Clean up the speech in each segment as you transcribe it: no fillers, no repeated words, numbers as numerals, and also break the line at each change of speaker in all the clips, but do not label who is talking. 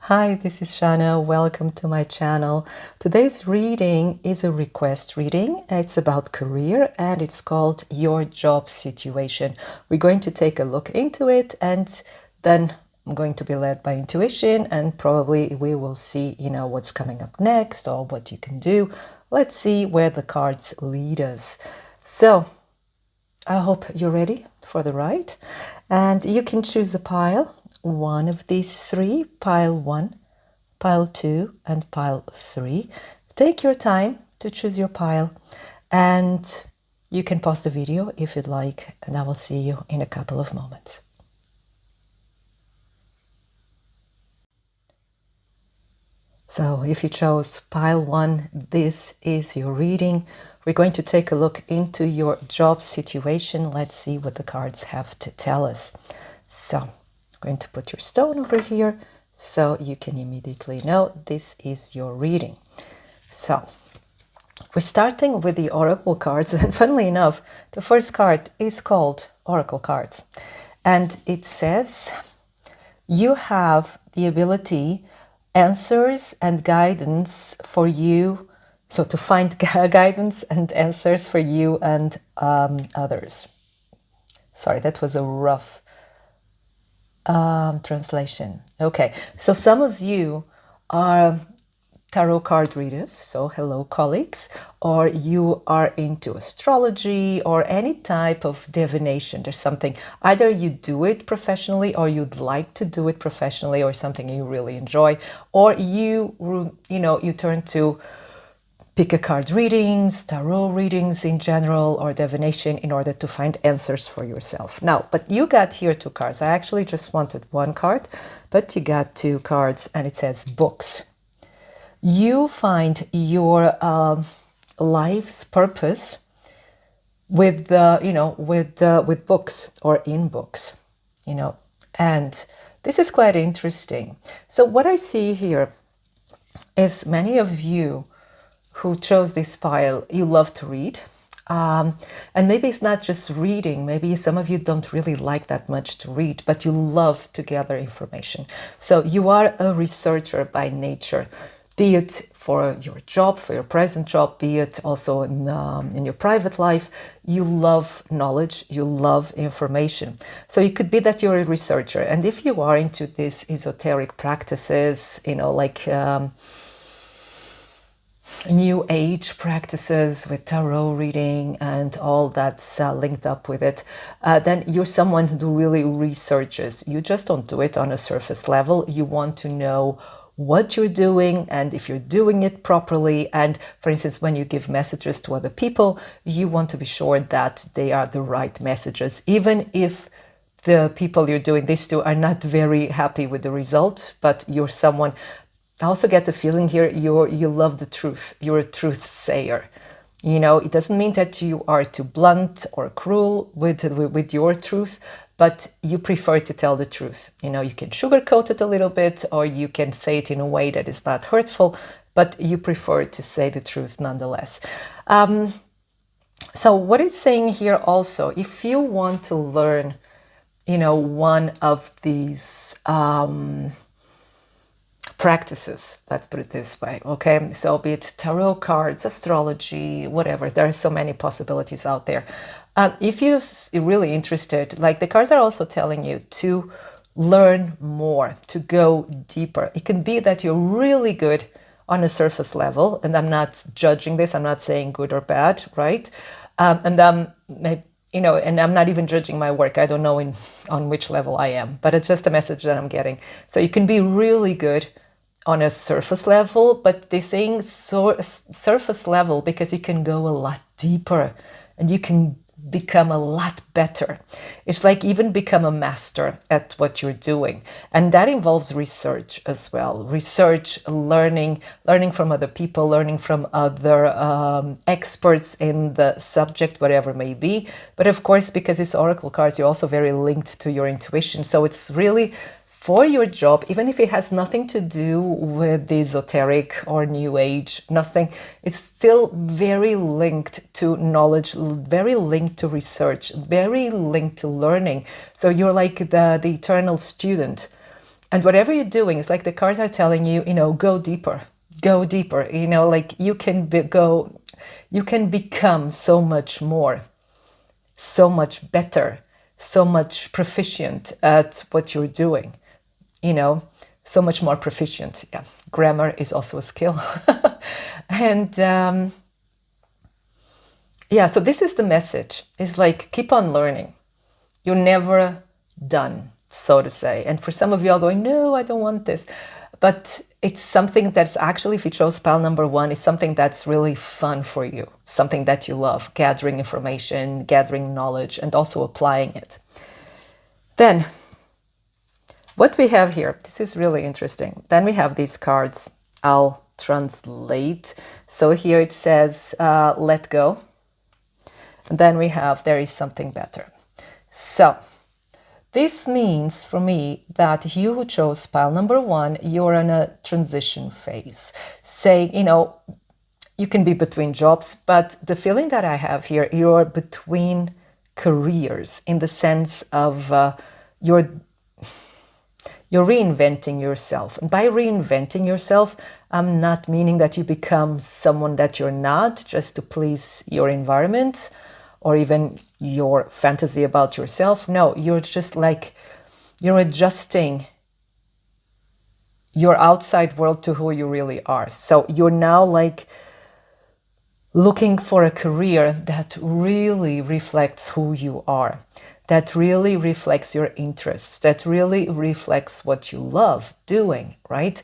Hi, this is Shannah. Welcome to my channel. Today's reading is a request reading. It's about career and it's called Your Job Situation. We're going to take a look into it and then I'm going to be led by intuition and probably we will see, what's coming up next or what you can do. Let's see where the cards lead us. So I hope you're ready for the ride and you can choose a pile. One of these three, pile 1, pile 2, and pile 3. Take your time to choose your pile and you can pause the video if you'd like, and I will see you in a couple of moments. So if you chose pile 1, this is your reading. We're going to take a look into your job situation. Let's see what the cards have to tell us. So going to put your stone over here so you can immediately know this is your reading. So we're starting with the oracle cards, and funnily enough, the first card is called oracle cards, and it says you have the ability, answers and guidance for you, so to find guidance and answers for you and others. Sorry, that was a rough translation. Okay, so some of you are tarot card readers, so hello colleagues, or you are into astrology or any type of divination. There's something, either you do it professionally or you'd like to do it professionally, or something you really enjoy, or you turn to pick a card readings, tarot readings in general, or divination in order to find answers for yourself. Now, but you got here 2 cards. I actually just wanted 1 card, but you got 2 cards and it says books. You find your life's purpose with books or in books, and this is quite interesting. So what I see here is many of you who chose this pile, you love to read. And maybe it's not just reading. Maybe some of you don't really like that much to read, but you love to gather information. So you are a researcher by nature, be it for your job, for your present job, be it also in your private life. You love knowledge, you love information. So it could be that you're a researcher. And if you are into these esoteric practices, like New Age practices with tarot reading and all that's linked up with it, then you're someone who really researches. You just don't do it on a surface level. You want to know what you're doing and if you're doing it properly. And for instance, when you give messages to other people, you want to be sure that they are the right messages, even if the people you're doing this to are not very happy with the result. But you're someone, I also get the feeling here, you love the truth. You're a truth sayer. It doesn't mean that you are too blunt or cruel with your truth, but you prefer to tell the truth. You can sugarcoat it a little bit, or you can say it in a way that is not hurtful, but you prefer to say the truth nonetheless. So what it's saying here also, if you want to learn, one of these practices, let's put it this way, okay? So be it tarot cards, astrology, whatever, there are so many possibilities out there. If you're really interested, like the cards are also telling you to learn more, to go deeper. It can be that you're really good on a surface level, and I'm not judging this, I'm not saying good or bad, right? And I'm not even judging my work. I don't know on which level I am, but it's just a message that I'm getting. So you can be really good on a surface level, but they're saying surface level because you can go a lot deeper and you can become a lot better. It's like even become a master at what you're doing. And that involves research as well. Research, learning from other people, learning from other experts in the subject, whatever it may be. But of course, because it's oracle cards, you're also very linked to your intuition. So it's really for your job, even if it has nothing to do with the esoteric or new age, nothing, it's still very linked to knowledge, very linked to research, very linked to learning. So you're like the eternal student And whatever you're doing, it's like the cards are telling you, go deeper, go deeper. Like you can you can become so much more, so much better, so much proficient at what you're doing, so much more proficient. Yeah, grammar is also a skill. And yeah, so this is the message. It's like, keep on learning. You're never done, so to say. And for some of you all going, no, I don't want this. But it's something that's actually, if you chose pile number 1, is something that's really fun for you, something that you love, gathering information, gathering knowledge, and also applying it. Then, what we have here, this is really interesting. Then we have these cards. I'll translate. So here it says, let go. And then we have, there is something better. So, this means for me that you who chose pile number 1, you're in a transition phase. Saying, you can be between jobs, but the feeling that I have here, you're between careers in the sense of you're reinventing yourself. And by reinventing yourself, I'm not meaning that you become someone that you're not just to please your environment or even your fantasy about yourself. No, you're just like, you're adjusting your outside world to who you really are. So you're now like looking for a career that really reflects who you are, that really reflects your interests, that really reflects what you love doing, right?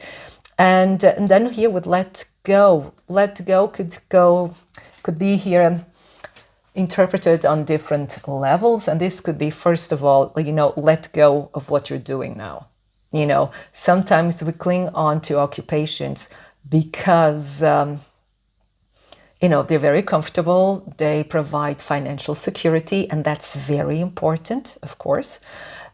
And then here with let go could be here interpreted on different levels. And this could be, first of all, let go of what you're doing now. Sometimes we cling on to occupations because, they're very comfortable. They provide financial security, and that's very important, of course.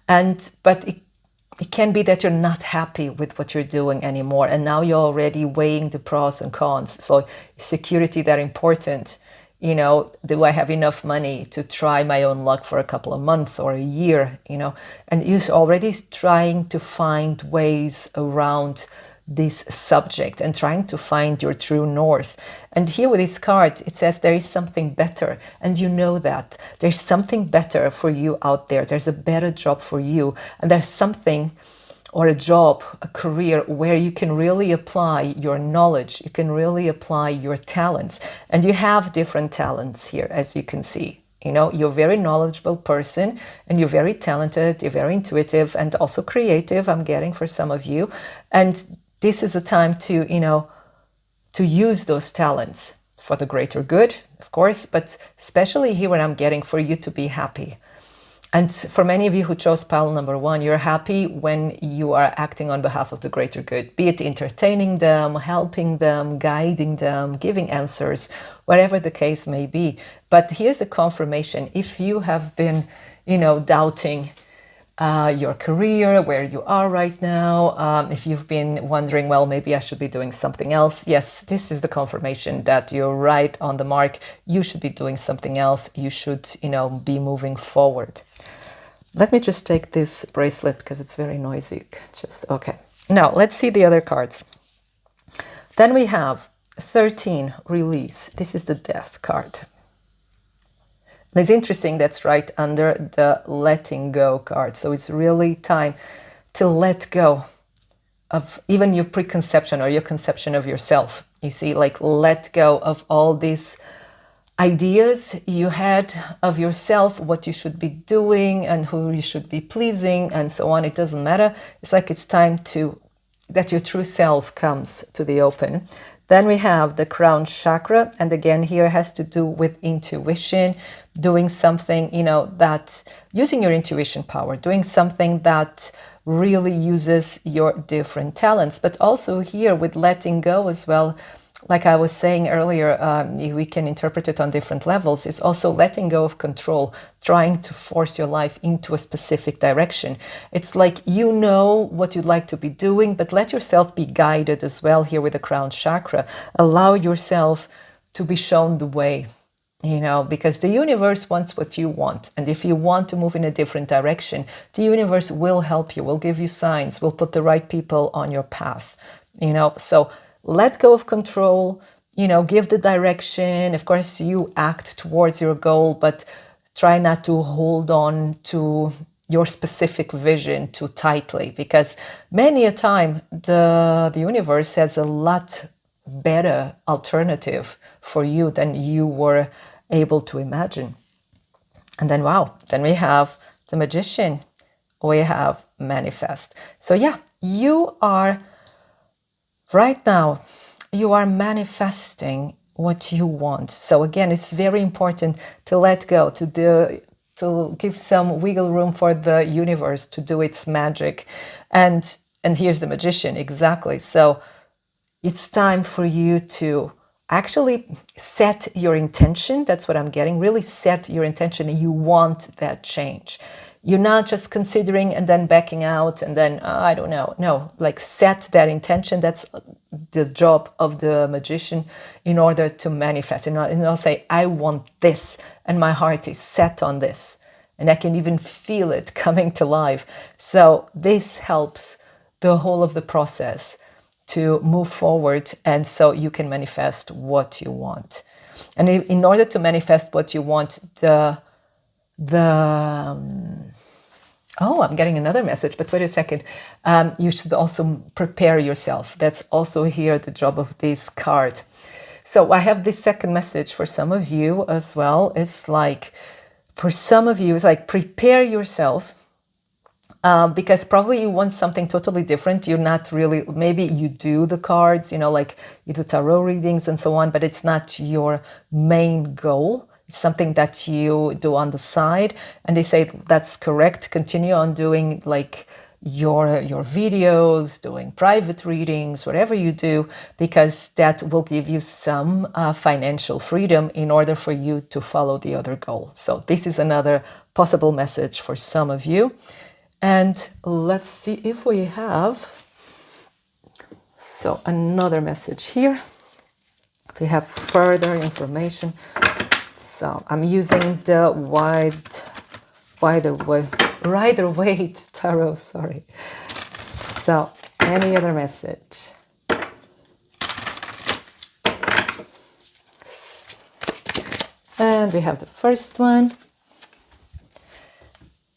But it can be that you're not happy with what you're doing anymore. And now you're already weighing the pros and cons. So security, that important. Do I have enough money to try my own luck for a couple of months or a year, and you're already trying to find ways around this subject and trying to find your true north. And here with this card, it says there is something better. And that there's something better for you out there. There's a better job for you. And there's something, or a job, a career where you can really apply your knowledge, you can really apply your talents. And you have different talents here, as you can see. You're a very knowledgeable person, and you're very talented, you're very intuitive, and also creative, I'm getting for some of you. And this is a time to, to use those talents for the greater good, of course, but especially here when I'm getting for you to be happy. And for many of you who chose pile number 1, you're happy when you are acting on behalf of the greater good, be it entertaining them, helping them, guiding them, giving answers, whatever the case may be. But here's a confirmation. If you have been, doubting your career, where you are right now, if you've been wondering, well, maybe I should be doing something else. Yes, this is the confirmation that you're right on the mark. You should be doing something else. You should, be moving forward. Let me just take this bracelet because it's very noisy. Okay. Now, let's see the other cards. Then we have 13, release. This is the death card. And it's interesting, that's right under the letting go card. So it's really time to let go of even your preconception or your conception of yourself. You see, like let go of all these ideas you had of yourself, what you should be doing and who you should be pleasing and so on. It doesn't matter. It's like it's time that your true self comes to the open. Then we have the crown chakra. And again, here has to do with intuition, doing something, that using your intuition power, doing something that really uses your different talents. But also here with letting go as well, like I was saying earlier, we can interpret it on different levels. It's also letting go of control, trying to force your life into a specific direction. It's like you know what you'd like to be doing, but let yourself be guided as well here with the crown chakra. Allow yourself to be shown the way. because the universe wants what you want. And if you want to move in a different direction, the universe will help you, will give you signs, will put the right people on your path, So let go of control, give the direction. Of course, you act towards your goal, but try not to hold on to your specific vision too tightly, because many a time the universe has a lot better alternative for you than you were able to imagine. And then, wow, then we have the magician, we have manifest. So yeah, you are right now, you are manifesting what you want. So again, it's very important to let go, to give some wiggle room for the universe to do its magic. And here's the magician, exactly. So it's time for you to actually set your intention. That's what I'm getting. Really set your intention. You want that change. You're not just considering and then backing out and then, I don't know. No, like set that intention. That's the job of the magician in order to manifest. And I'll say, I want this, and my heart is set on this. And I can even feel it coming to life. So this helps the whole of the process to move forward, and so you can manifest what you want. And in order to manifest what you want, oh, I'm getting another message, but wait a second. You should also prepare yourself. That's also here the job of this card. So I have this second message for some of you as well. It's like, for some of you, it's like prepare yourself. Because probably you want something totally different. You're not really, maybe you do the cards, like you do tarot readings and so on, but it's not your main goal. It's something that you do on the side. And they say that's correct. Continue on doing like your videos, doing private readings, whatever you do, because that will give you some financial freedom in order for you to follow the other goal. So this is another possible message for some of you. And let's see if we have, so another message here. We have further information. So I'm using the Rider-Waite Tarot, sorry. So any other message? And we have the first one.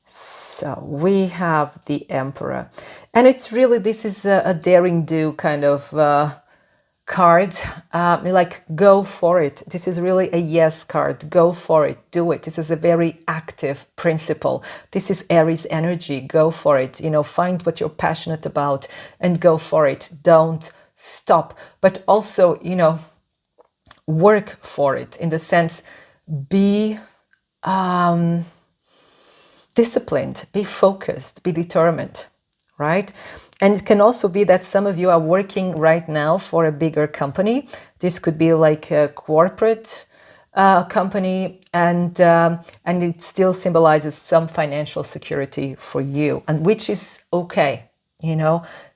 So we have the Emperor, and it's really, this is a daring do kind of card, like go for it. This is really a yes card. Go for it, do it. This is a very active principle. This is Aries energy. Go for it, find what you're passionate about and go for it. Don't stop, but also, work for it, in the sense, be disciplined, be focused, be determined, right? And it can also be that some of you are working right now for a bigger company. This could be like a corporate company, and it still symbolizes some financial security for you, and which is okay,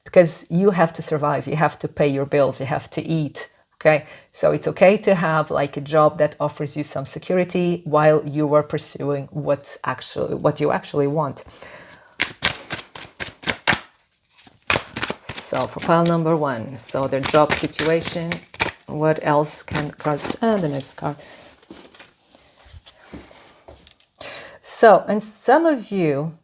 because you have to survive, you have to pay your bills, you have to eat. Okay, so it's okay to have like a job that offers you some security while you are pursuing what you actually want. So for pile number one, so their job situation. What else can cards? And the next card. So, and some of you,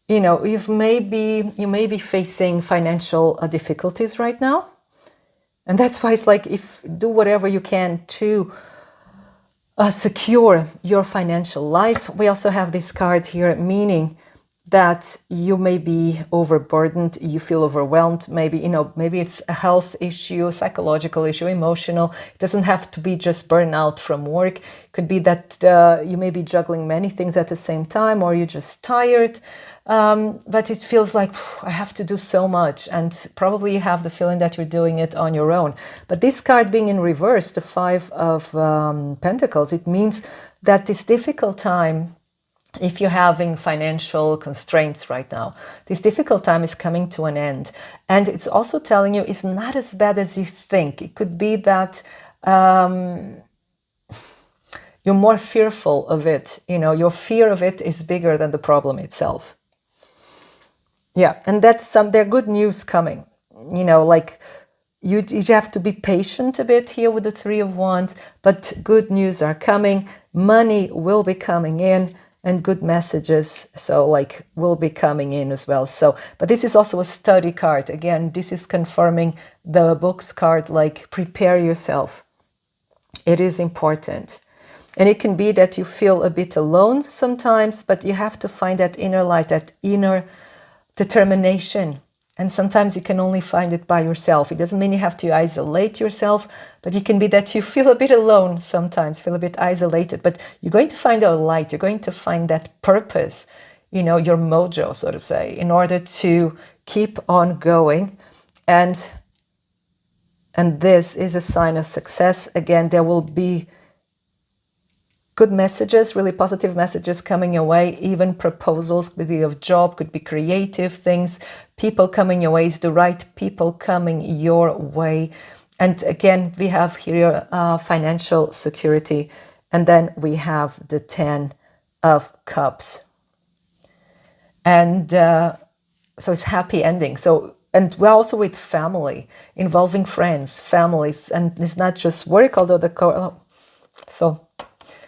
you may be facing financial difficulties right now. And that's why it's like, do whatever you can to secure your financial life. We also have this card here, meaning that you may be overburdened, you feel overwhelmed, maybe it's a health issue, a psychological issue, emotional. It doesn't have to be just burnout from work. It could be that you may be juggling many things at the same time, or you're just tired. But it feels like I have to do so much, and probably you have the feeling that you're doing it on your own. But this card being in reverse, the Five of Pentacles, it means that this difficult time, if you're having financial constraints right now, this difficult time is coming to an end. And it's also telling you it's not as bad as you think. It could be that You're more fearful of it. You know, your fear of it is bigger than the problem itself. Yeah, and there are good news coming. You know, like you have to be patient a bit here with the Three of Wands, but good news are coming. Money will be coming in, and good messages, so like, will be coming in as well. So, but this is also a study card. Again, this is confirming the books card, like, prepare yourself. It is important. And it can be that you feel a bit alone sometimes, but you have to find that inner light, that inner determination. And sometimes you can only find it by yourself. It doesn't mean you have to isolate yourself, but it can be that you feel a bit alone sometimes, feel a bit isolated. But you're going to find a light. You're going to find that purpose, you know, your mojo, so to say, in order to keep on going. And this is a sign of success. Again, there will be good messages, really positive messages coming your way, even proposals, could be of job, could be creative things, people coming your way, is the right people coming your way. And again, we have here financial security, and then we have the 10 of Cups. And so it's happy ending. So, and we're also with family, involving friends, families, and it's not just work, although so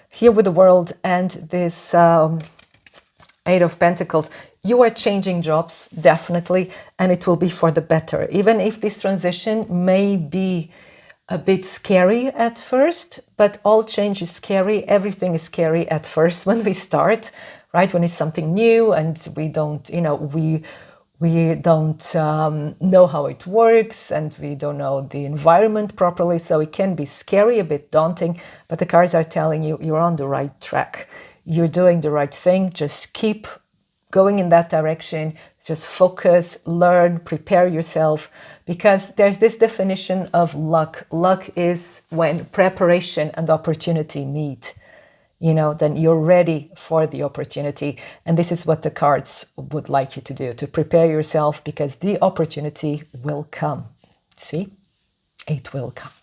here with the World and this Eight of Pentacles, you are changing jobs, definitely, and it will be for the better. Even if this transition may be a bit scary at first, but all change is scary. Everything is scary at first when we start, right? When it's something new and we don't, you know, we don't know how it works, and we don't know the environment properly. So it can be scary, a bit daunting, but the cards are telling you you're on the right track. You're doing the right thing. Just keep going in that direction. Just focus, learn, prepare yourself, because there's this definition of luck. Luck is when preparation and opportunity meet. You know, then you're ready for the opportunity. And this is what the cards would like you to do, to prepare yourself, because the opportunity will come. See? It will come.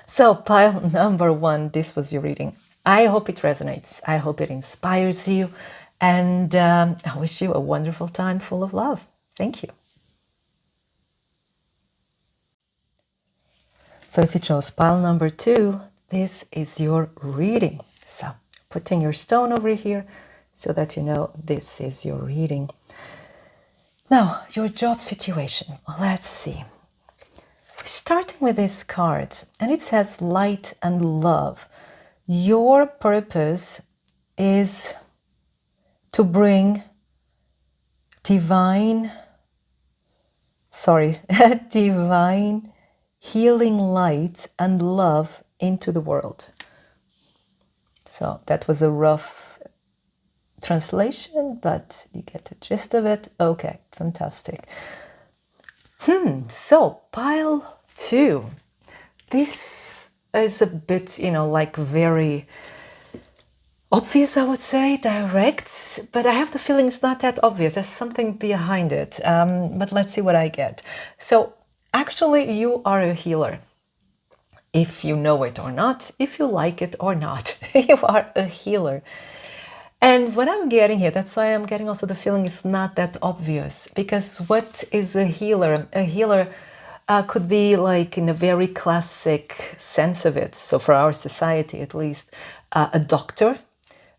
So pile number 1, this was your reading. I hope it resonates. I hope it inspires you. And I wish you a wonderful time full of love. Thank you. So if you chose pile number 2, this is your reading. So putting your stone over here so that you know this is your reading. Now, your job situation. Let's see. We're starting with this card, and it says light and love. Your purpose is to bring divine healing light and love into the world. So that was a rough translation, but you get the gist of it. Okay, fantastic. So pile 2. This is a bit, you know, like very obvious, I would say, direct, but I have the feeling it's not that obvious. There's something behind it. But let's see what I get. So actually, you are a healer. If you know it or not, if you like it or not, you are a healer. And what I'm getting here, that's why I'm getting also the feeling it's not that obvious. Because what is a healer? A healer could be, like, in a very classic sense of it, so for our society at least, a doctor,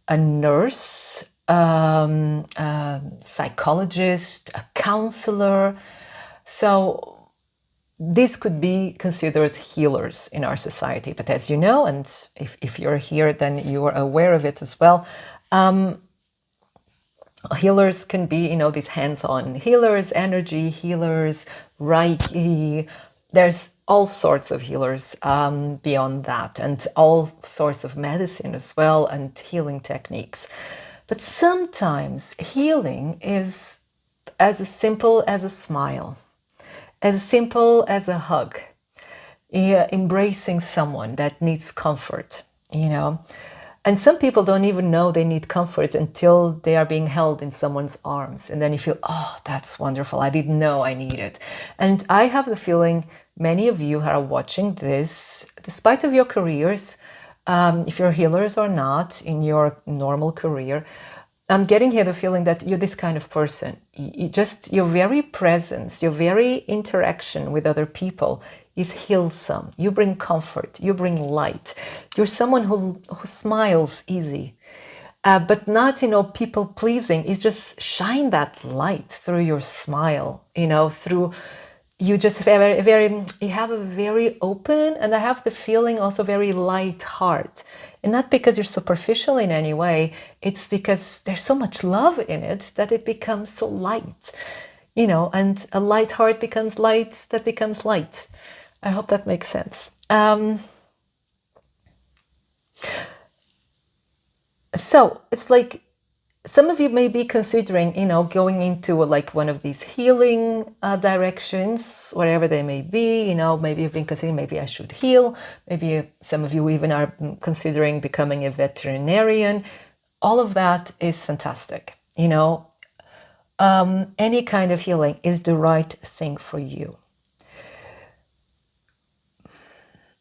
a nurse, a psychologist, a counselor. So these could be considered healers in our society. But as you know, and if you're here, then you are aware of it as well, healers can be, you know, these hands-on healers, energy healers, Reiki. There's all sorts of healers beyond that, and all sorts of medicine as well, and healing techniques. But sometimes healing is as simple as a smile, as simple as a hug, embracing someone that needs comfort, you know. And some people don't even know they need comfort until they are being held in someone's arms. And then you feel, oh, that's wonderful. I didn't know I need it. And I have the feeling many of you are watching this, despite of your careers, if you're healers or not in your normal career, I'm getting here the feeling that you're this kind of person. Your very presence, your very interaction with other people is healsome. You bring comfort, you bring light. You're someone who smiles easy. But not, people pleasing. It's just shine that light through your smile, through you just have you have a very open, and I have the feeling also very light heart. And not because you're superficial in any way, it's because there's so much love in it that it becomes so light, and a light heart becomes light that becomes light. I hope that makes sense. So it's like some of you may be considering, going into like one of these healing directions, whatever they may be. Maybe you've been considering, maybe I should heal. Maybe some of you even are considering becoming a veterinarian. All of that is fantastic. Any kind of healing is the right thing for you.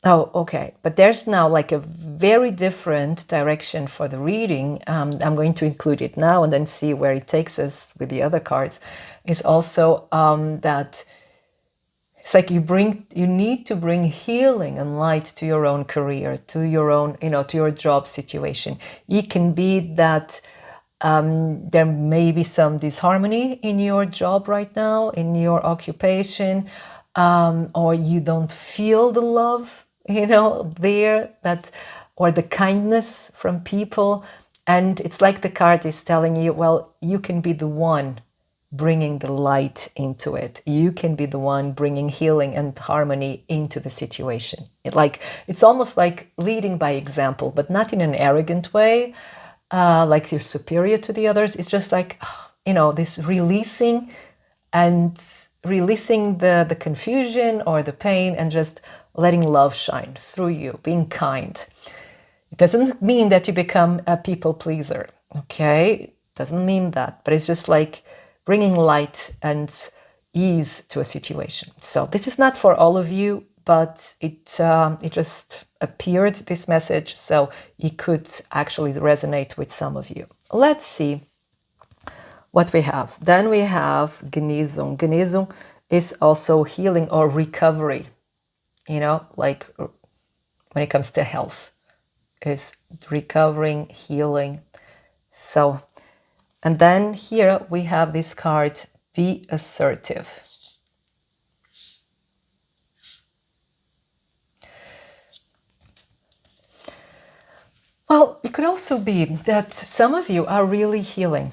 Oh, okay. But there's now like a very different direction for the reading. I'm going to include it now and then see where it takes us with the other cards. Is also that it's like you need to bring healing and light to your own career, to your own, to your job situation. It can be that there may be some disharmony in your job right now, in your occupation, or you don't feel the love there, or the kindness from people. And it's like the card is telling you, well, you can be the one bringing the light into it. You can be the one bringing healing and harmony into the situation. It's almost like leading by example, but not in an arrogant way, like you're superior to the others. It's just like, this releasing the confusion or the pain, and just letting love shine through you, being kind. It doesn't mean that you become a people pleaser, okay? It doesn't mean that, but it's just like bringing light and ease to a situation. So this is not for all of you, but it just appeared, this message, so it could actually resonate with some of you. Let's see what we have. Then we have Genesung. Genesung is also healing or recovery, like when it comes to health, is recovering, healing. So, and then here we have this card, be assertive. Well, it could also be that some of you are really healing,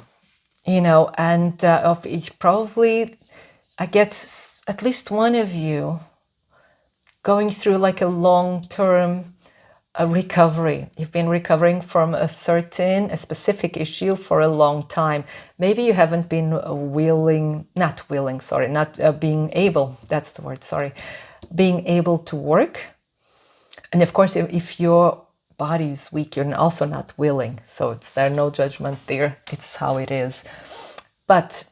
and of each, probably I get at least one of you going through like a long-term recovery. You've been recovering from a specific issue for a long time. Maybe you haven't been being able, that's the word, being able to work. And of course, if your body is weak, you're also not willing. So there's no judgment there. It's how it is. But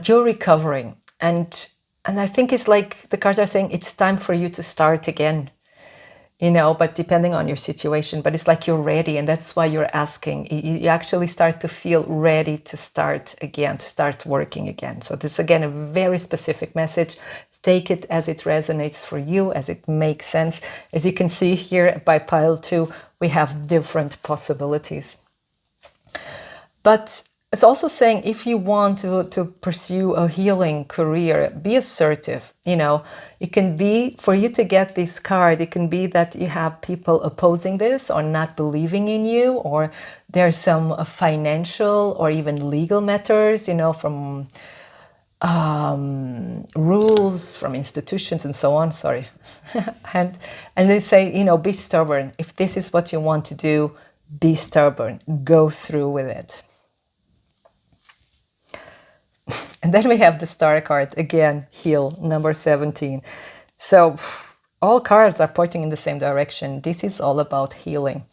you're recovering. And I think it's like the cards are saying it's time for you to start again, but depending on your situation. But it's like you're ready, and that's why you're asking. You actually start to feel ready to start again, to start working again. So this is, again, a very specific message. Take it as it resonates for you, as it makes sense. As you can see here by pile 2, we have different possibilities. But it's also saying if you want to pursue a healing career, be assertive. It can be, for you to get this card, it can be that you have people opposing this or not believing in you, or there's some financial or even legal matters, from rules from institutions and so on. Sorry. and they say, be stubborn. If this is what you want to do, be stubborn. Go through with it. And then we have the star card again, heal, number 17. So all cards are pointing in the same direction. This is all about healing.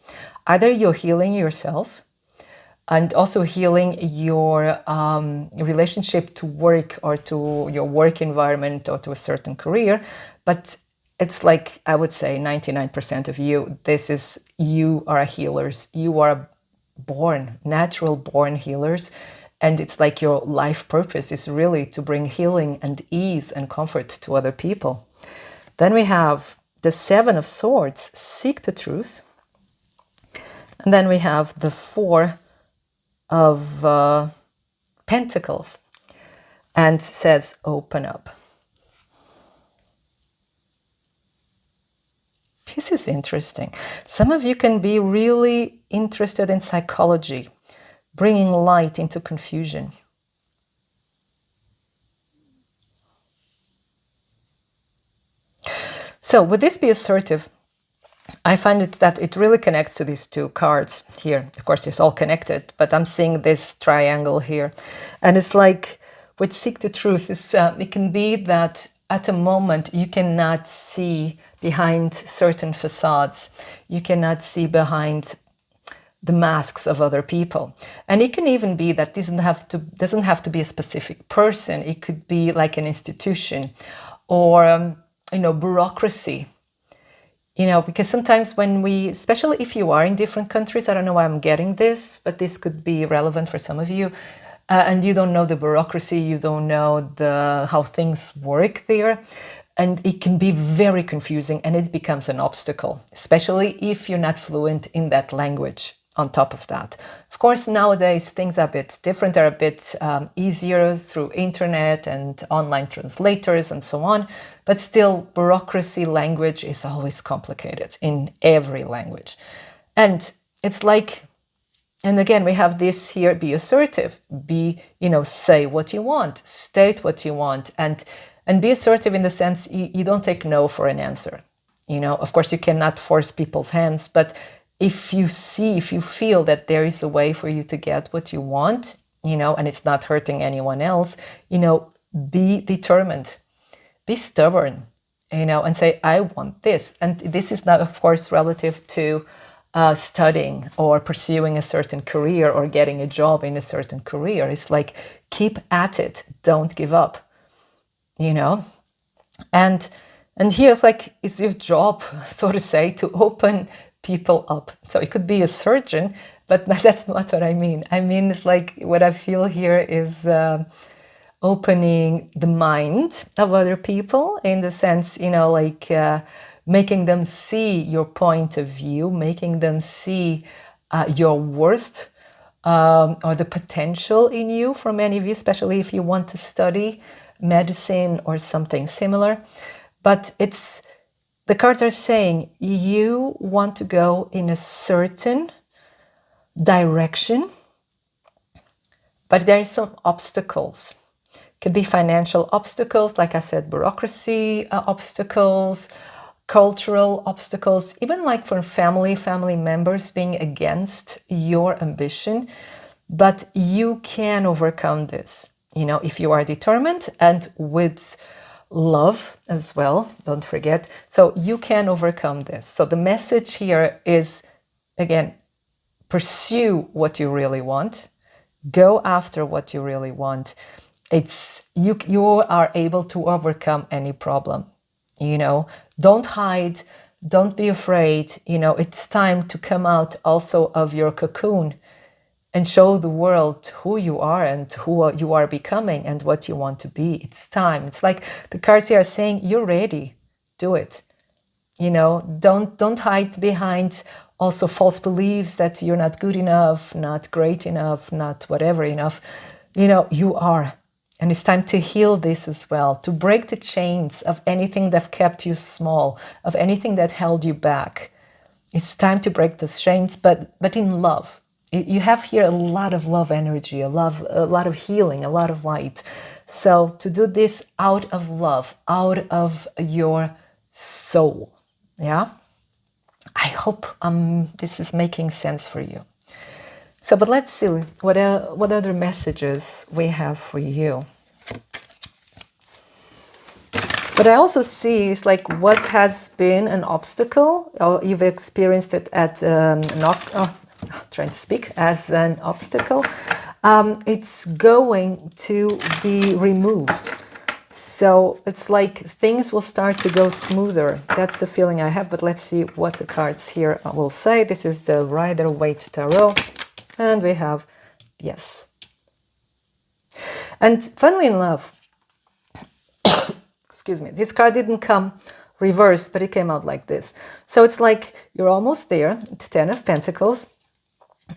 Either you're healing yourself and also healing your relationship to work, or to your work environment, or to a certain career. But it's like, I would say 99% of you, you are healers. You are natural born healers. And it's like your life purpose is really to bring healing and ease and comfort to other people. Then we have the Seven of Swords, seek the truth. And then we have the Four of Pentacles, and says, open up. This is interesting. Some of you can be really interested in psychology, bringing light into confusion. So with this be assertive, I find that it really connects to these two cards here. Of course, it's all connected, but I'm seeing this triangle here. And it's like, with seek the truth, it can be that at a moment you cannot see behind certain facades. You cannot see behind the masks of other people. And it can even be that doesn't have to be a specific person. It could be like an institution or, bureaucracy. Because sometimes when especially if you are in different countries, I don't know why I'm getting this, but this could be relevant for some of you, and you don't know the bureaucracy, you don't know how things work there, and it can be very confusing and it becomes an obstacle, especially if you're not fluent in that language. On top of that, of course, nowadays things are a bit different. They're a bit easier through internet and online translators and so on. But still, bureaucracy language is always complicated in every language. And it's like, and again, we have this here, be assertive, say what you want, state what you want, and be assertive in the sense you don't take no for an answer. Of course, you cannot force people's hands, but if you feel that there is a way for you to get what you want, and it's not hurting anyone else, be determined, be stubborn, and say, I want this. And this is not, of course, relative to studying or pursuing a certain career or getting a job in a certain career. It's like, keep at it, don't give up, And here, it's your job, so to say, to open people up. So it could be a surgeon, but that's not what I mean. I mean, it's like what I feel here is opening the mind of other people in the sense, making them see your point of view, making them see your worth or the potential in you for many of you, especially if you want to study medicine or something similar. But the cards are saying you want to go in a certain direction, but there are some obstacles. Could be financial obstacles, like I said, bureaucracy obstacles, cultural obstacles, even like for family members being against your ambition. But you can overcome this, if you are determined and with love as well, don't forget. So you can overcome this. So the message here is, again, pursue what you really want, go after what you really want. It's you are able to overcome any problem. Don't hide, don't be afraid. It's time to come out also of your cocoon and show the world who you are and who you are becoming and what you want to be. It's time. It's like the cards here are saying, you're ready. Do it. Don't hide behind also false beliefs that you're not good enough, not great enough, not whatever enough. You are. And it's time to heal this as well, to break the chains of anything that kept you small, of anything that held you back. It's time to break those chains, but in love. You have here a lot of love energy, a lot of healing, a lot of light. So to do this out of love, out of your soul. Yeah? I hope this is making sense for you. So, but let's see what other messages we have for you. But I also see it's like what has been an obstacle, or you've experienced it at trying to speak as an obstacle. It's going to be removed. So it's like things will start to go smoother. That's the feeling I have, but let's see what the cards here will say. This is the Rider-Waite Tarot, and we have yes. And funnily enough, excuse me, this card didn't come reversed, but it came out like this. So it's like you're almost there, it's 10 of Pentacles,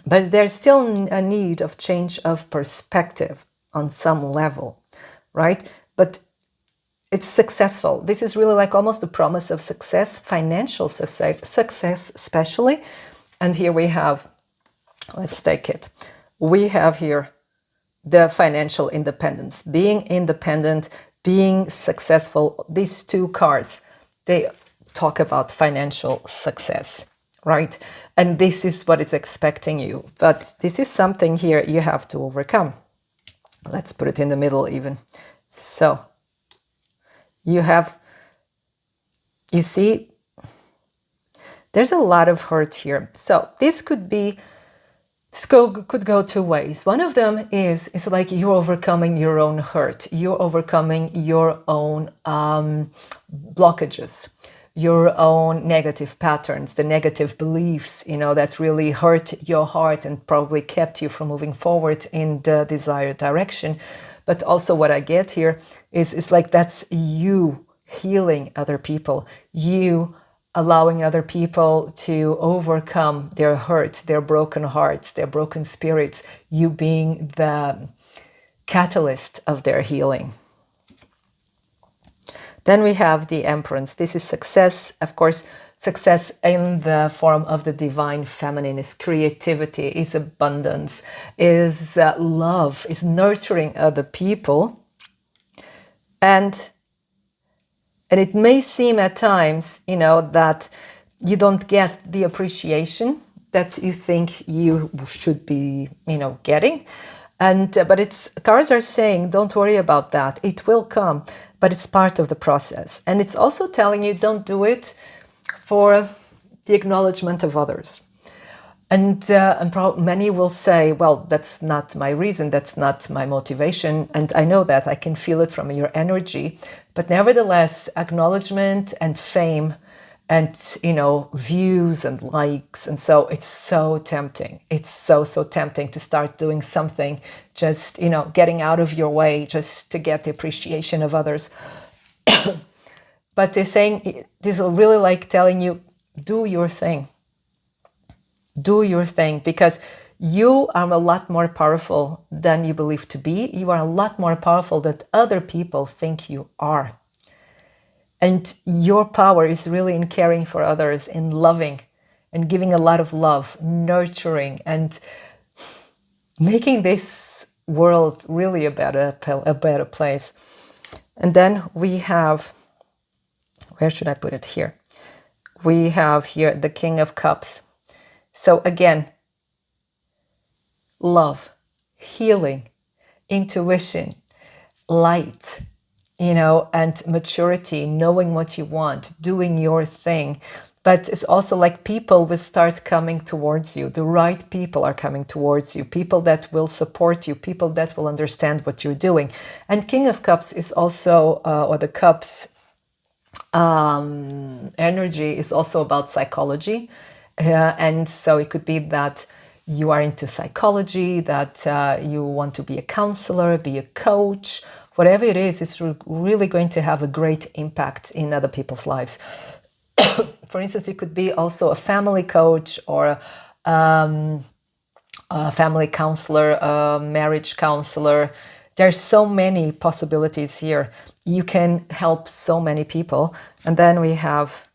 but there's still a need of change of perspective on some level, right? But it's successful. This is really like almost the promise of success, financial success especially. And here we have, let's take it. We have here the financial independence, being independent, being successful. These two cards, they talk about financial success, right? And this is what is expecting you. But this is something here you have to overcome. Let's put it in the middle even. So you see, there's a lot of hurt here. So this could be, could go two ways. One of them is it's like you're overcoming your own hurt. You're overcoming your own blockages, your own negative patterns, the negative beliefs, you know, that really hurt your heart and probably kept you from moving forward in the desired direction. But also what I get here is it's like that's you healing other people, you allowing other people to overcome their hurt, their broken hearts, their broken spirits, you being the catalyst of their healing. Then we have the Empress. This is success, of course. Success in the form of the divine feminine is creativity, is abundance, is love, is nurturing other people. And it may seem at times, you know, that you don't get the appreciation that you think you should be, you know, getting. And but it's cards are saying, don't worry about that. It will come, but it's part of the process. And it's also telling you, don't do it for the acknowledgement of others. And many will say, well, that's not my reason, that's not my motivation. And I know that, I can feel it from your energy. But nevertheless, acknowledgement and fame and, you know, views and likes. And so it's so tempting. It's so tempting to start doing something, just, you know, getting out of your way just to get the appreciation of others. But they're saying, this is really like telling you, do your thing. Do your thing, because you are a lot more powerful than you believe to be. You are a lot more powerful than other people think you are. And your power is really in caring for others, in loving and giving a lot of love, nurturing and making this world really a better place. And then we have, where should I put it here? We have here the King of Cups. So again, love, healing, intuition, light, you know, and maturity, knowing what you want, doing your thing. But it's also like people will start coming towards you. The right people are coming towards you, people that will support you, people that will understand what you're doing. And King of Cups is also, or the Cups energy is also about psychology. And so it could be that you are into psychology, that you want to be a counselor, be a coach, whatever it is, it's really going to have a great impact in other people's lives. For instance, it could be also a family coach or a family counselor, a marriage counselor. There's so many possibilities here. You can help so many people. And then we have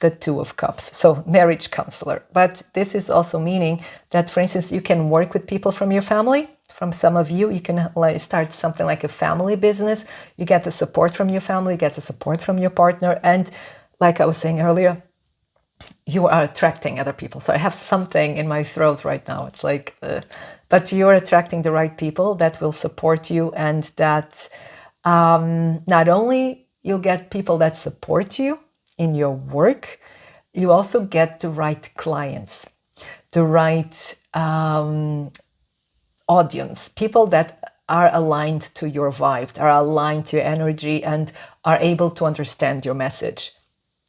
the Two of Cups, so marriage counselor. But this is also meaning that, for instance, you can work with people from your family. From some of you, you can start something like a family business. You get the support from your family, you get the support from your partner. And like I was saying earlier, you are attracting other people. So I have something in my throat right now. It's like, but you're attracting the right people that will support you, and that not only you'll get people that support you in your work, you also get the right clients, the right audience, people that are aligned to your vibe, are aligned to your energy, and are able to understand your message.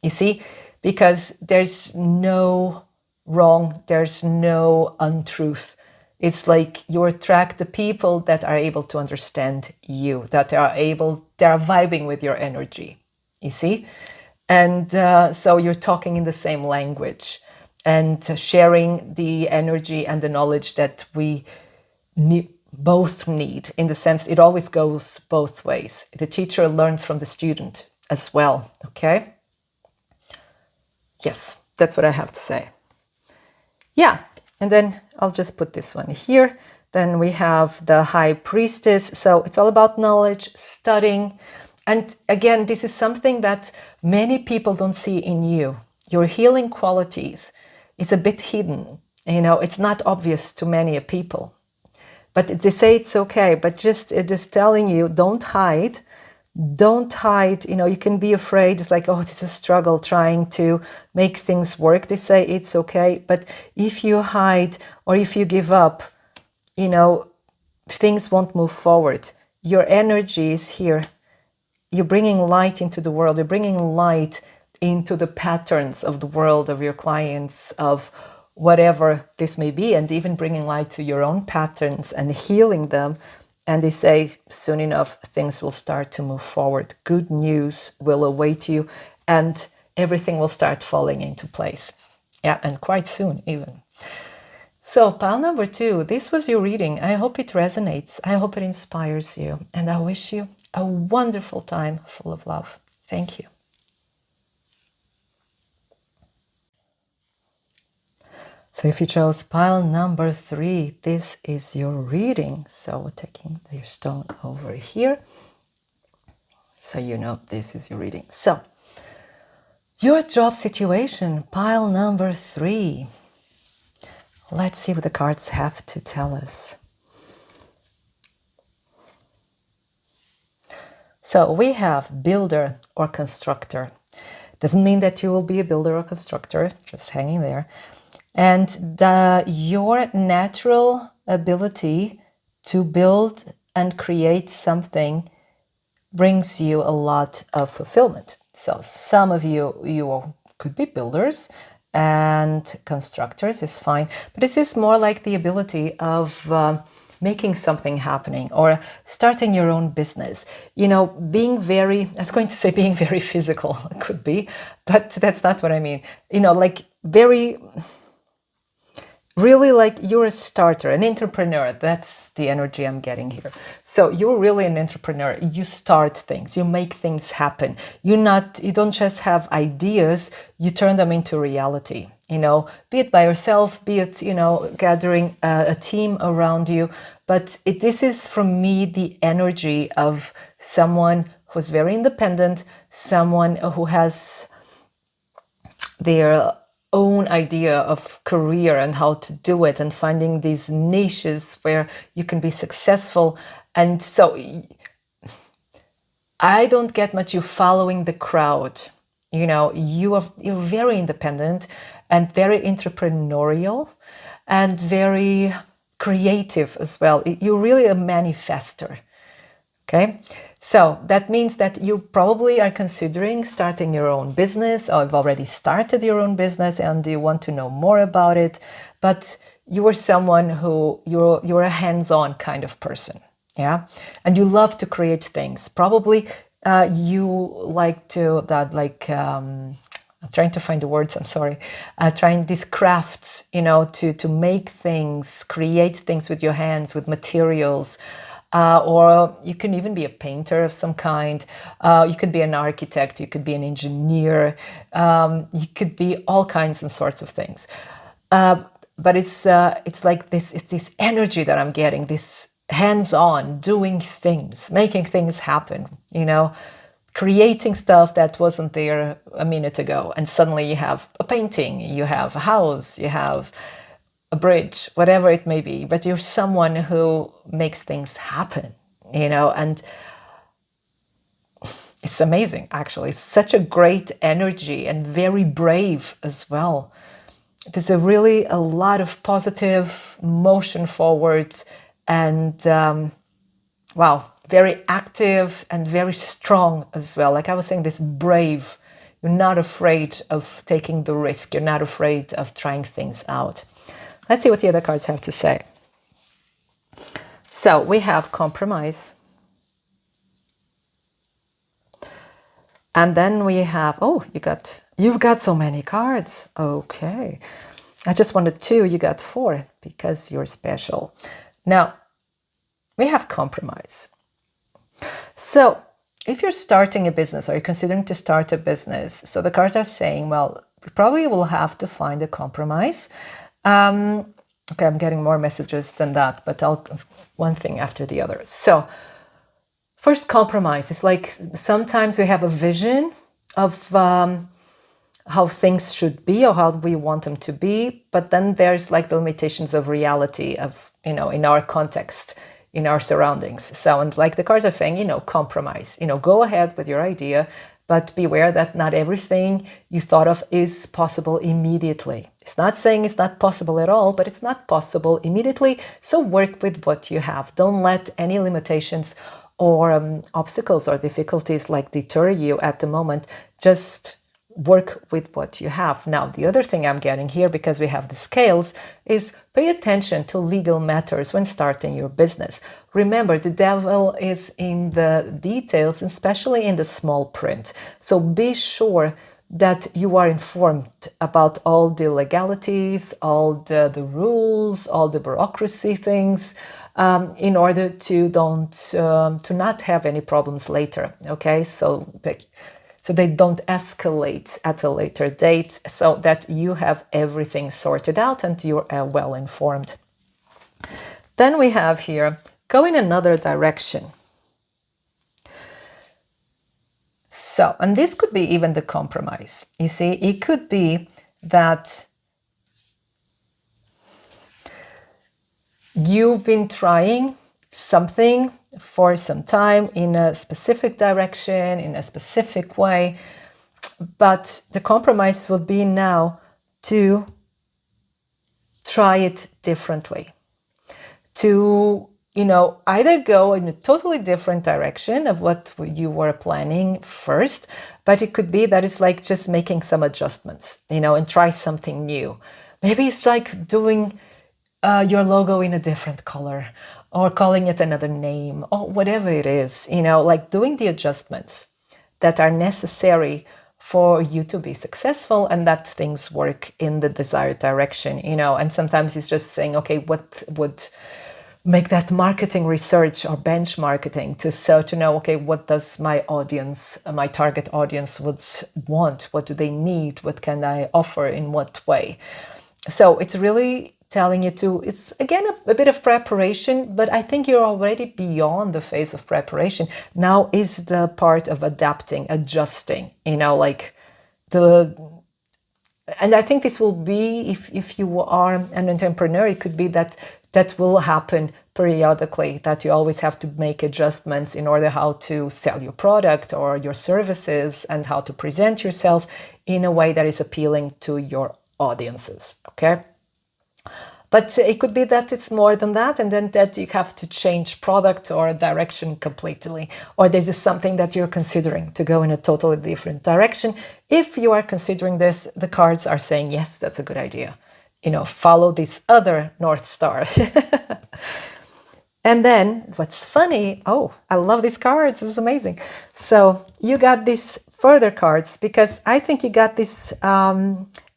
You see, because there's no wrong, there's no untruth. It's like you attract the people that are able to understand you, that they are vibing with your energy. You see, and so you're talking in the same language and sharing the energy and the knowledge that we both need, in the sense it always goes both ways. The teacher learns from the student as well. Okay. Yes, that's what I have to say. Yeah, and then I'll just put this one here. Then we have the High Priestess. So it's all about knowledge, studying. And again, this is something that many people don't see in you. Your healing qualities is a bit hidden. You know, it's not obvious to many people. But they say it's okay. But just telling you, don't hide. Don't hide. You know, you can be afraid. It's like, oh, this is a struggle trying to make things work. They say it's okay. But if you hide or if you give up, you know, things won't move forward. Your energy is here. You're bringing light into the world. You're bringing light into the patterns of the world, of your clients, of whatever this may be, and even bringing light to your own patterns and healing them. And they say soon enough, things will start to move forward. Good news will await you and everything will start falling into place. Yeah, and quite soon even. So pile number 2, this was your reading. I hope it resonates. I hope it inspires you. And I wish you a wonderful time full of love. Thank you. So if you chose pile number 3, this is your reading. So taking your stone over here, so you know this is your reading. So your job situation, pile number 3. Let's see what the cards have to tell us. So we have builder or constructor. Doesn't mean that you will be a builder or constructor, just hanging there. And your natural ability to build and create something brings you a lot of fulfillment. So some of you could be builders, and constructors is fine. But this is more like the ability of making something happening or starting your own business. You know, being very, I was going to say being very physical, could be, but that's not what I mean. You know, like very... Really, like you're a starter, an entrepreneur. That's the energy I'm getting here. So you're really an entrepreneur. You start things, you make things happen. You don't just have ideas, you turn them into reality. You know, be it by yourself, be it, you know, gathering a team around you. But this is, from me, the energy of someone who's very independent, someone who has their own idea of career and how to do it, and finding these niches where you can be successful. And so I don't get much you following the crowd. You know, you're very independent and very entrepreneurial and very creative as well. You're really a manifester. Okay, so that means that you probably are considering starting your own business, or have already started your own business and you want to know more about it. But you are someone who you're a hands-on kind of person, yeah, and you love to create things. Probably you like to I'm trying to find the words. I'm sorry. Trying these crafts, you know, to make things, create things with your hands, with materials. Or you can even be a painter of some kind. You could be an architect. You could be an engineer. You could be all kinds and sorts of things. But it's like this. It's this energy that I'm getting. This hands-on, doing things, making things happen. You know, creating stuff that wasn't there a minute ago, and suddenly you have a painting. You have a house. You have a bridge, whatever it may be, but you're someone who makes things happen, you know, and it's amazing, actually. It's such a great energy and very brave as well. There's a lot of positive motion forward, and wow, very active and very strong as well. Like I was saying, this brave. You're not afraid of taking the risk. You're not afraid of trying things out. Let's see what the other cards have to say. So we have compromise. And then we have, oh, you've got so many cards. Okay. I just wanted 2, you got 4 because you're special. Now, we have compromise. So if you're starting a business or you're considering to start a business, so the cards are saying, well, you probably will have to find a compromise. Okay, I'm getting more messages than that, but I'll one thing after the other. So first, compromise. It's like sometimes we have a vision of how things should be or how we want them to be, but then there's like the limitations of reality of, in our context, in our surroundings. So, and like the cards are saying, compromise, go ahead with your idea, but beware that not everything you thought of is possible immediately. It's not saying it's not possible at all, but it's not possible immediately. So work with what you have. Don't let any limitations or obstacles or difficulties like deter you at the moment. Just work with what you have. Now, the other thing I'm getting here, because we have the scales, is pay attention to legal matters when starting your business. Remember, the devil is in the details, especially in the small print. So be sure that you are informed about all the legalities, all the rules, all the bureaucracy things, in order to not have any problems later. Okay, so they don't escalate at a later date, so that you have everything sorted out and you're well informed. Then we have here, go in another direction. So, and this could be even the compromise. You see, it could be that you've been trying something for some time in a specific direction, in a specific way, but the compromise will be now to try it differently, to either go in a totally different direction of what you were planning first, but it could be that it's like just making some adjustments, and try something new. Maybe it's like doing your logo in a different color, or calling it another name, or whatever it is, like doing the adjustments that are necessary for you to be successful and that things work in the desired direction, and sometimes it's just saying, okay, what would make that marketing research or bench marketing to know, okay, what does my audience, my target audience would want? What do they need? What can I offer in what way? So it's really telling you it's again a bit of preparation, but I think you're already beyond the phase of preparation. Now is the part of adapting, adjusting, and I think this will be, if you are an entrepreneur, it could be that will happen periodically, that you always have to make adjustments in order how to sell your product or your services and how to present yourself in a way that is appealing to your audiences, okay? But it could be that it's more than that, and then that you have to change product or direction completely, or there's just something that you're considering to go in a totally different direction. If you are considering this, the cards are saying, yes, that's a good idea. Follow this other North Star. And then what's funny, I love these cards, this is amazing. So you got these further cards, because I think you got this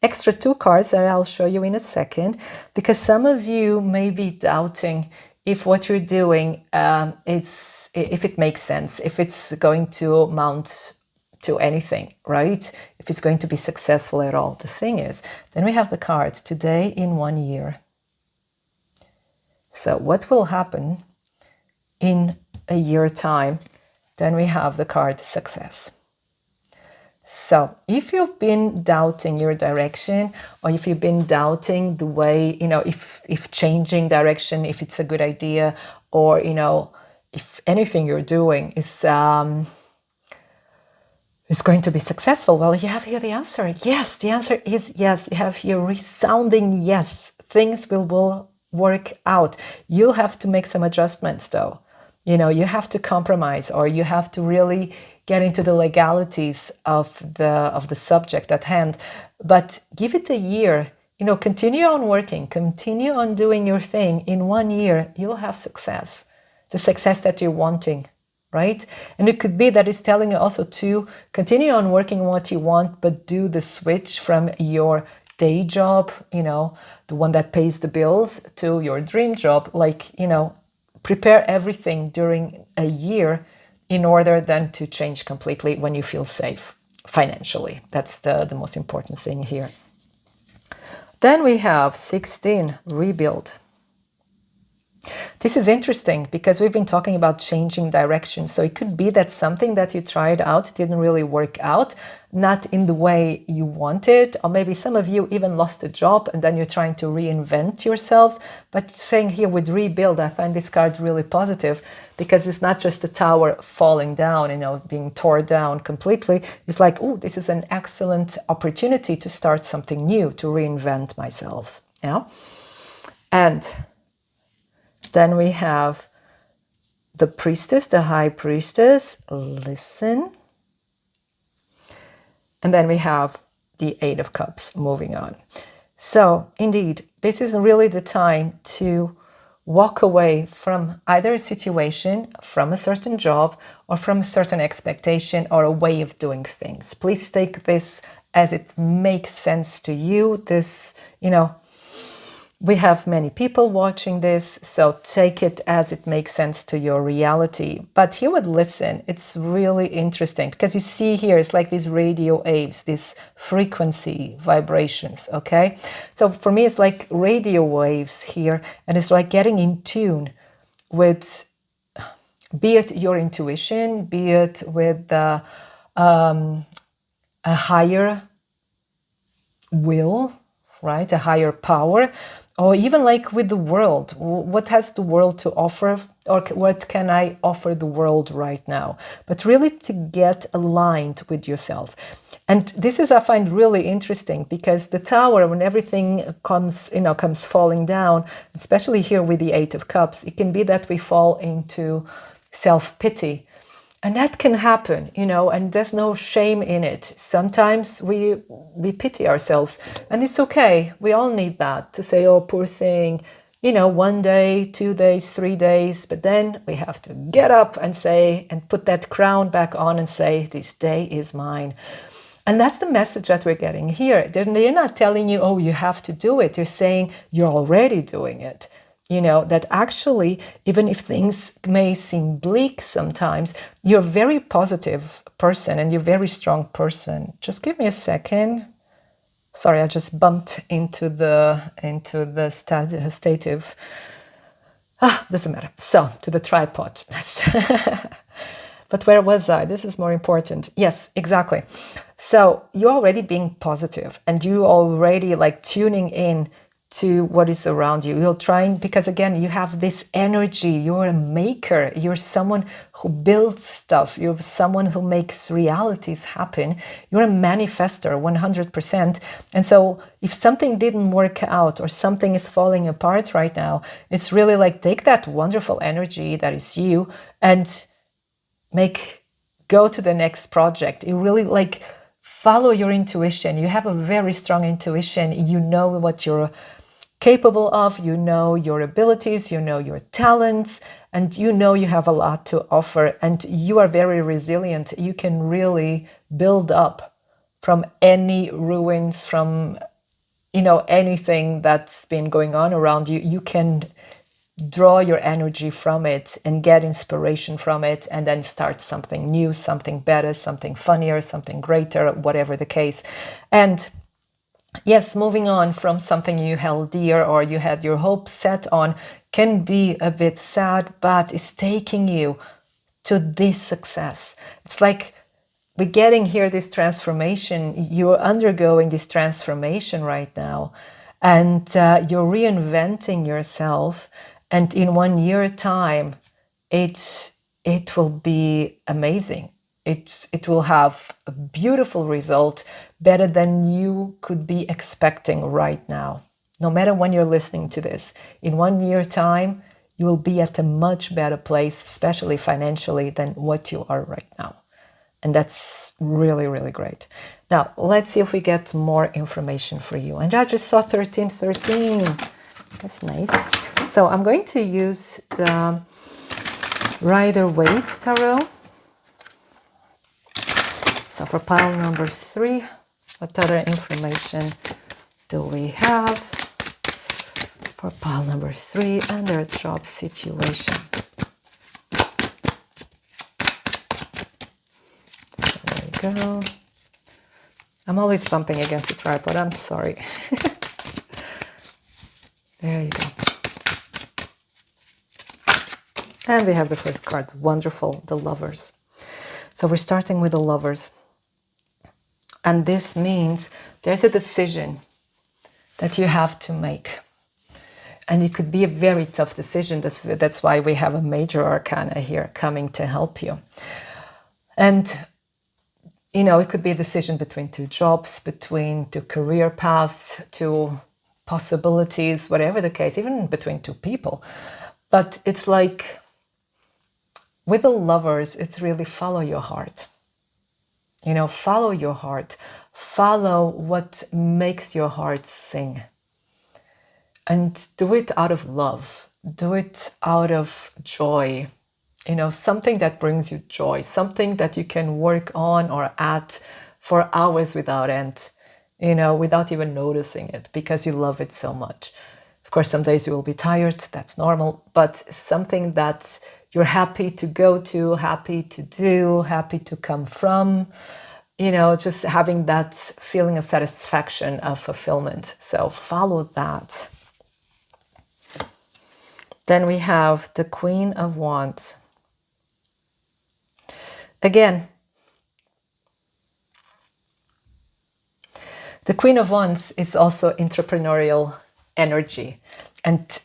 extra 2 cards that I'll show you in a second, because some of you may be doubting if what you're doing, if it makes sense, if it's going to amount to anything, right? If it's going to be successful at all. The thing is, then we have the cards, today in 1 year. So what will happen in a year time? Then we have the card success. So if you've been doubting your direction, or if you've been doubting the way, if changing direction, if it's a good idea, or, if anything you're doing is going to be successful, well, you have here the answer. Yes, the answer is yes. You have here resounding yes. Things will work out. You'll have to make some adjustments, though. You have to compromise, or you have to really get into the legalities of the subject at hand. But give it a year. Continue on working, continue on doing your thing. In 1 year, you'll have success, the success that you're wanting, right? And it could be that it's telling you also to continue on working what you want, but do the switch from your day job, the one that pays the bills, to your dream job. Like, prepare everything during a year in order then to change completely when you feel safe financially. That's the most important thing here. Then we have 16, rebuild. This is interesting because we've been talking about changing direction. So it could be that something that you tried out didn't really work out, not in the way you wanted, or maybe some of you even lost a job and then you're trying to reinvent yourselves. But saying here with rebuild, I find this card really positive because it's not just a tower falling down, being torn down completely. It's like, oh, this is an excellent opportunity to start something new, to reinvent myself. Yeah. And then we have the priestess, the high priestess, listen. And then we have the 8 of cups, moving on. So indeed, this is really the time to walk away from either a situation, from a certain job, or from a certain expectation or a way of doing things. Please take this as it makes sense to you. This, we have many people watching this, so take it as it makes sense to your reality. But here with listen, it's really interesting because you see here, it's like these radio waves, these frequency vibrations, okay? So for me, it's like radio waves here, and it's like getting in tune with, be it your intuition, be it with a higher will, right? A higher power, or even like with the world. What has the world to offer, or what can I offer the world right now? But really to get aligned with yourself. And this is, I find, really interesting because the tower, when everything comes falling down, especially here with the 8 of cups, it can be that we fall into self-pity. And that can happen, and there's no shame in it. Sometimes we pity ourselves, and it's okay. We all need that, to say, oh, poor thing, 1 day, 2 days, 3 days, but then we have to get up and say, and put that crown back on and say, this day is mine. And that's the message that we're getting here. They're not telling you, oh, you have to do it. They're saying you're already doing it. That actually, even if things may seem bleak sometimes, you're a very positive person and you're a very strong person. Just give me a second. Sorry, I just bumped into the stative. Doesn't matter. So, to the tripod. But where was I? This is more important. Yes, exactly. So, you're already being positive and you already like tuning in to what is around you. You're trying, because again, you have this energy. You're a maker. You're someone who builds stuff. You're someone who makes realities happen. You're a manifester, 100%. And so if something didn't work out or something is falling apart right now, it's really like take that wonderful energy that is you and go to the next project. You really like follow your intuition. You have a very strong intuition. You know what you're capable of, your abilities, your talents, and you have a lot to offer, and you are very resilient. You can really build up from any ruins, from anything that's been going on around you. You can draw your energy from it and get inspiration from it, and then start something new, something better, something funnier, something greater, whatever the case. And yes, moving on from something you held dear or you had your hopes set on can be a bit sad, but it's taking you to this success. It's like we're getting here this transformation. You're undergoing this transformation right now, and you're reinventing yourself. And in 1 year time, it will be amazing. It will have a beautiful result, better than you could be expecting right now. No matter when you're listening to this, in 1 year time, you will be at a much better place, especially financially, than what you are right now. And that's really, really great. Now, let's see if we get more information for you. And I just saw 1313. That's nice. So I'm going to use the Rider-Waite Tarot. So for pile number 3, what other information do we have for pile number 3 and their job situation? So there we go. I'm always bumping against the tripod, I'm sorry. There you go. And we have the first card, wonderful, the Lovers. So we're starting with the Lovers. And this means there's a decision that you have to make. And it could be a very tough decision. That's why we have a major arcana here coming to help you. And, you know, it could be a decision between 2 jobs, between 2 career paths, 2 possibilities, whatever the case, even between 2 people. But it's like, with the Lovers, it's really follow your heart. You know, follow your heart. Follow what makes your heart sing. And do it out of love. Do it out of joy. You know, something that brings you joy. Something that you can work on or at for hours without end. You know, without even noticing it, because you love it so much. Of course, some days you will be tired. That's normal. But something that you're happy to go to, happy to do, happy to come from, you know, just having that feeling of satisfaction, of fulfillment. So follow that. Then we have the Queen of Wands. Again, the Queen of Wands is also entrepreneurial energy. And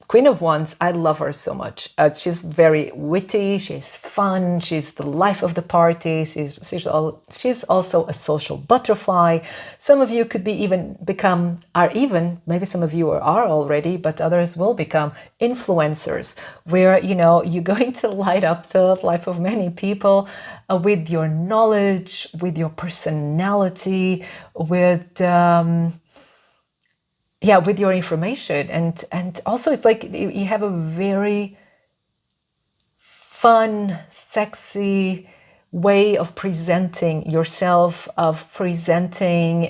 Queen of Wands, I love her so much. She's very witty, she's fun, she's the life of the party, she's also a social butterfly. Some of you could be maybe some of you are already, but others will become influencers, where, you know, you're going to light up the life of many people with your knowledge, with your personality, with with your information, and also it's like you have a very fun, sexy way of presenting yourself, of presenting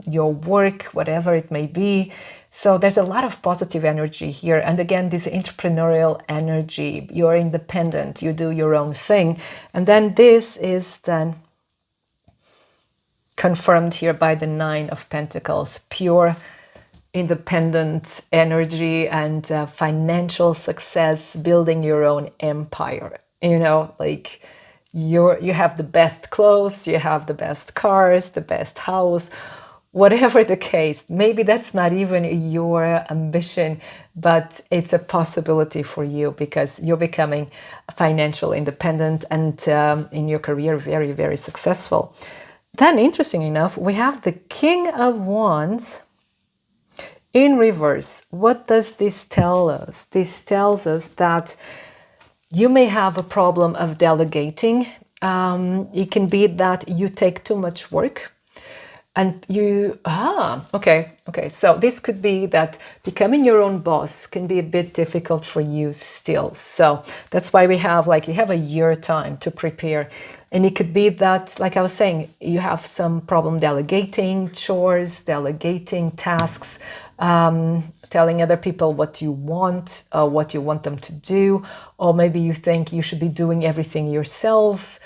your work, whatever it may be. So there's a lot of positive energy here. And again, this entrepreneurial energy, you're independent, you do your own thing. And then this is then confirmed here by the 9 of Pentacles, pure independent energy and financial success, building your own empire. You know, like you have the best clothes, you have the best cars, the best house, whatever the case. Maybe that's not even your ambition, but it's a possibility for you because you're becoming financial independent and in your career very, very successful. Then, interesting enough, we have the King of Wands in reverse. What does this tell us? This tells us that you may have a problem of delegating. It can be that you take too much work and okay. So this could be that becoming your own boss can be a bit difficult for you still. So that's why we have, like, you have a year time to prepare. And it could be that, like I was saying, you have some problem delegating chores, delegating tasks, telling other people what you want them to do, or maybe you think you should be doing everything yourself.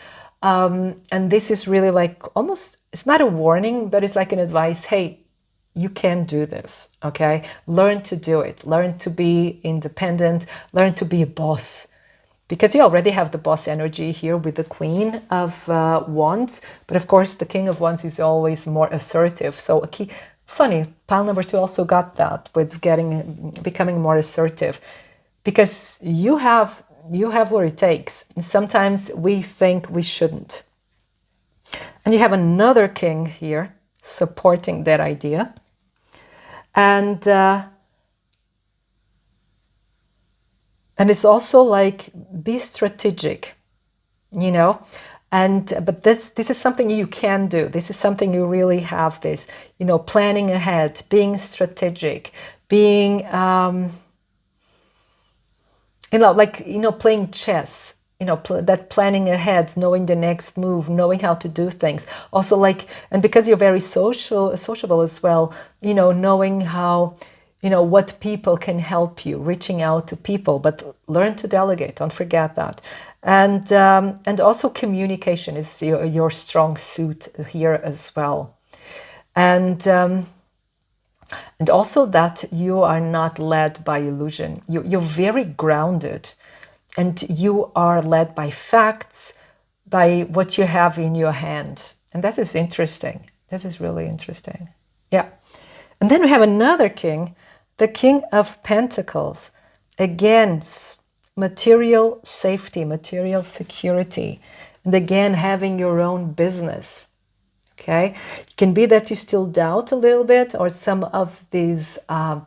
And this is really like almost, it's not a warning, but it's like an advice. Hey, you can do this, okay? Learn to do it. Learn to be independent. Learn to be a boss. Because you already have the boss energy here with the Queen of Wands. But of course, the King of Wands is always more assertive. So funny, pile number 2 also got that with becoming more assertive. Because you have what it takes. Sometimes we think we shouldn't. And you have another king here supporting that idea. And And it's also like, be strategic, you know. And but this is something you can do. This is something you really have this, you know, planning ahead, being strategic, being you know, like, you know, playing chess, you know, that planning ahead, knowing the next move, knowing how to do things. Also, like, and because you're very sociable as well, you know, knowing how, you know, what people can help you, reaching out to people, but learn to delegate. Don't forget that. And also communication is your strong suit here as well. And also that you are not led by illusion. You're very grounded, and you are led by facts, by what you have in your hand. And that is interesting. This is really interesting. Yeah. And then we have another king, the King of Pentacles. Again, material safety, material security. And again, having your own business. Okay, it can be that you still doubt a little bit, or some of these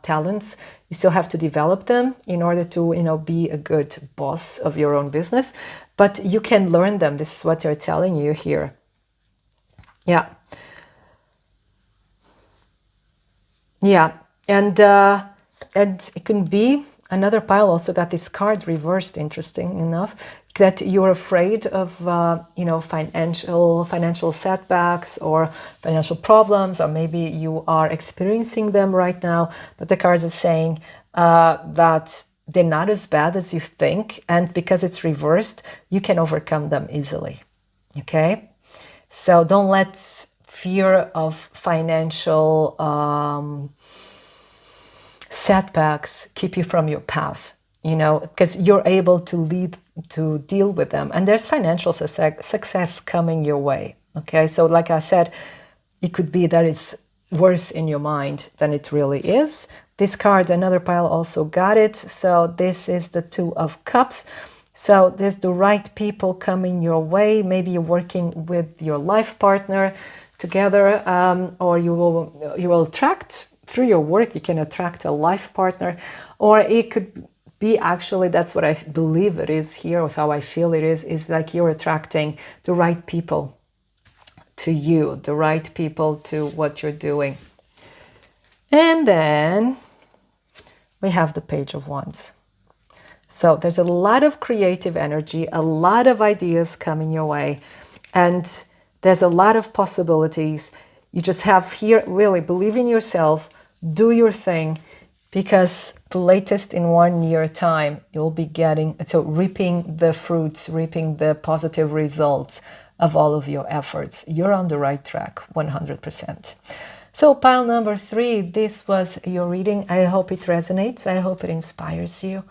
talents, you still have to develop them in order to, you know, be a good boss of your own business. But you can learn them. This is what they're telling you here. Yeah. Yeah. And it can be another pile also got this card reversed, interesting enough, that you're afraid of you know, financial setbacks or financial problems, or maybe you are experiencing them right now, but the cards are saying that they're not as bad as you think, and because it's reversed, you can overcome them easily. Okay, so don't let fear of financial setbacks keep you from your path, you know, because you're able to deal with them, and there's financial success coming your way. Okay, so like I said, it could be that it's worse in your mind than it really is. This card, another pile, also got it. So this is the Two of Cups. So there's the right people coming your way. Maybe you're working with your life partner together, or you will attract, through your work, you can attract a life partner, or it could be, actually, that's what I believe it is here, or how I feel it is like you're attracting the right people to you, the right people to what you're doing. And then we have the Page of Wands. So there's a lot of creative energy, a lot of ideas coming your way, and there's a lot of possibilities. You just have here, really believe in yourself, do your thing, because the latest in 1 year time, you'll be reaping the fruits, reaping the positive results of all of your efforts. You're on the right track, 100%. So pile number 3, this was your reading. I hope it resonates. I hope it inspires you.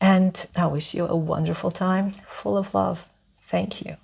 And I wish you a wonderful time, full of love. Thank you.